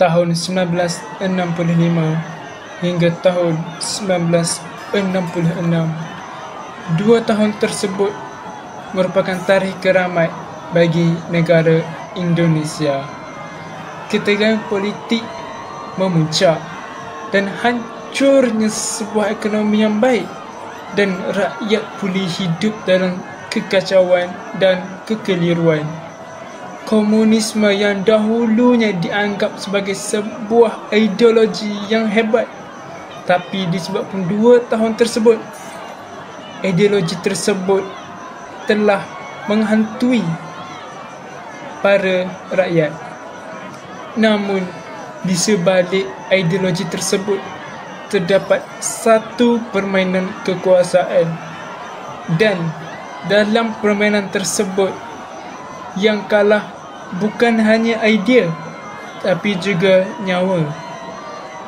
tahun 1965 hingga tahun 1966. 2 tahun tersebut merupakan tarikh keramat bagi negara Indonesia. Ketegangan politik memuncak dan hancurnya sebuah ekonomi yang baik, dan rakyat pulih hidup dalam kekacauan dan kekeliruan. Komunisme yang dahulunya dianggap sebagai sebuah ideologi yang hebat, tapi disebabkan 2 tahun tersebut, ideologi tersebut telah menghantui para rakyat. Namun, di sebalik ideologi tersebut terdapat satu permainan kekuasaan, dan dalam permainan tersebut yang kalah bukan hanya idea tapi juga nyawa.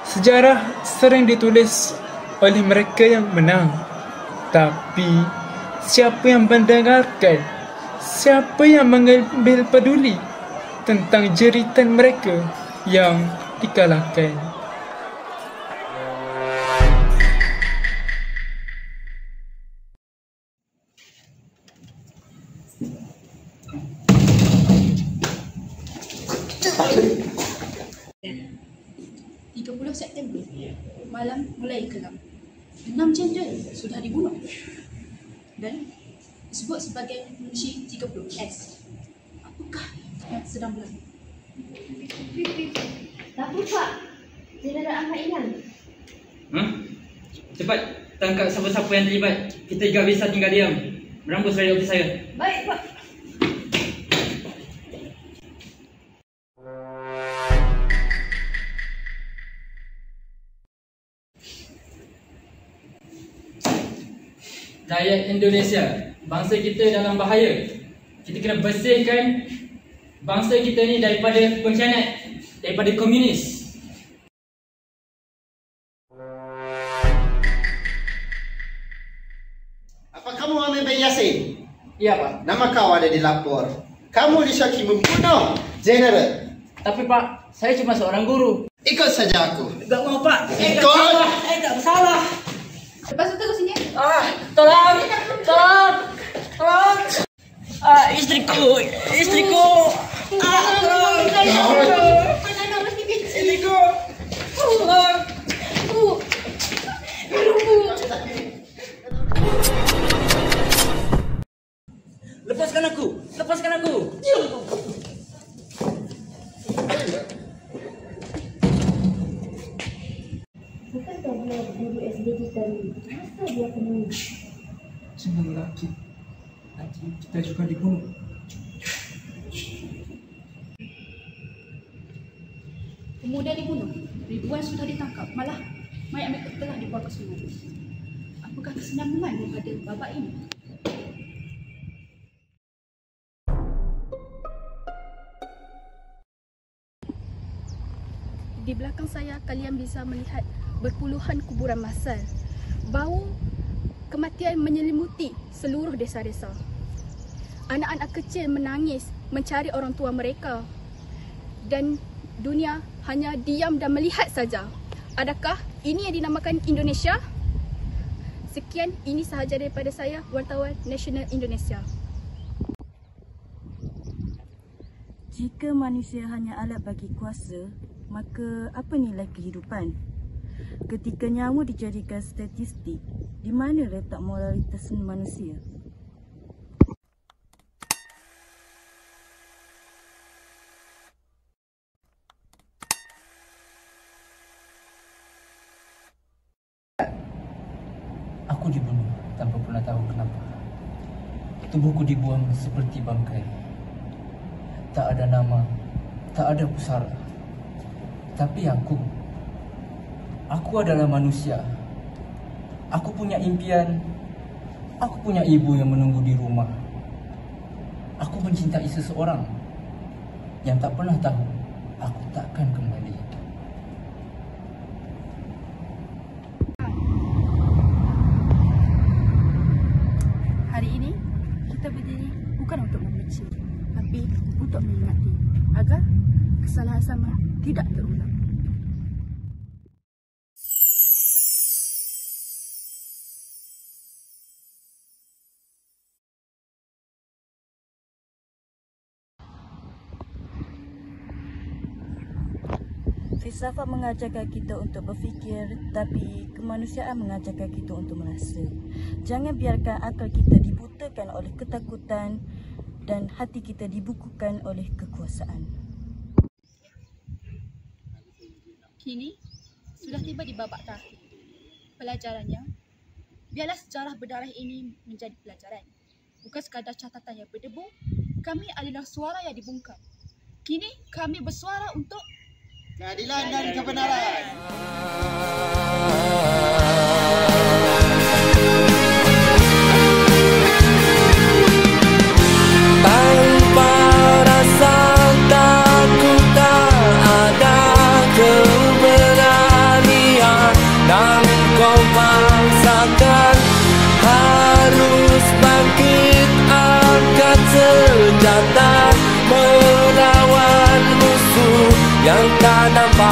Sejarah sering ditulis oleh mereka yang menang, tapi siapa yang mendengarkan? Siapa yang mengambil peduli tentang jeritan mereka yang dikalahkan? September, malam mulai gelap. 6 Jenderal sudah dibunuh dan disebut sebagai munisi 30S. Apakah yang sedang berlaku? Tapi Pak, Jeneral Ahmad Iman. Cepat tangkap siapa-siapa yang terlibat. Kita tidak bisa tinggal diam. Berambus dari ofis saya. Baik Pak. Rakyat Indonesia, bangsa kita dalam bahaya. Kita kena bersihkan bangsa kita ni daripada pengkhianat, daripada komunis. Apa kamu Amir bin Yasin? Ya Pak. Nama kau ada dilapor. Kamu disyaki membunuh Jeneral. Tapi Pak, saya cuma seorang guru. Ikut saja aku. Tak mau Pak. Ikut. Tak bersalah. Lepas itu ke sini. Tolong. Istriku. Tolong. Istriku. Tolong. Lepaskan aku. Bukankah dia guru SD kita ni? Kenapa dia penuh? Senang lelaki, nanti kita juga dibunuh. Pemuda dibunuh, ribuan sudah ditangkap, malah mayat mereka telah dibawa ke sungai. Apakah kesenangan daripada babak ini? Di belakang saya kalian bisa melihat berpuluhan kuburan massal. Bau kematian menyelimuti seluruh desa-desa. Anak-anak kecil menangis mencari orang tua mereka. Dan dunia hanya diam dan melihat saja. Adakah ini yang dinamakan Indonesia? Sekian, ini sahaja daripada saya, wartawan Nasional Indonesia. Jika manusia hanya alat bagi kuasa, maka apa nilai kehidupan? Ketika nyawa dijadikan statistik, di mana letak moralitas manusia? Aku dibunuh tanpa pernah tahu kenapa. Tubuhku dibuang seperti bangkai. Tak ada nama, tak ada pusara. Tapi aku adalah manusia. Aku punya impian. Aku punya ibu yang menunggu di rumah. Aku mencintai seseorang yang tak pernah tahu aku takkan kembali. Hari ini kita berdiri bukan untuk membenci, tapi untuk mengingati agar kesalahan sama tidak terulang. Filsafat mengajarkan kita untuk berfikir, tapi kemanusiaan mengajarkan kita untuk merasa. Jangan biarkan akal kita dibutakan oleh ketakutan dan hati kita dibukukan oleh kekuasaan. Kini, sudah tiba di babak terakhir. Pelajarannya, biarlah sejarah berdarah ini menjadi pelajaran. Bukan sekadar catatan yang berdebu, kami adalah suara yang dibungkam. Kini, kami bersuara untuk keadilan dan kebenaran. Tanpa rasa takut tak ada keberanian, dan kau paksakan harus bangkit angkat senjata melawan musuh yang tak nampak.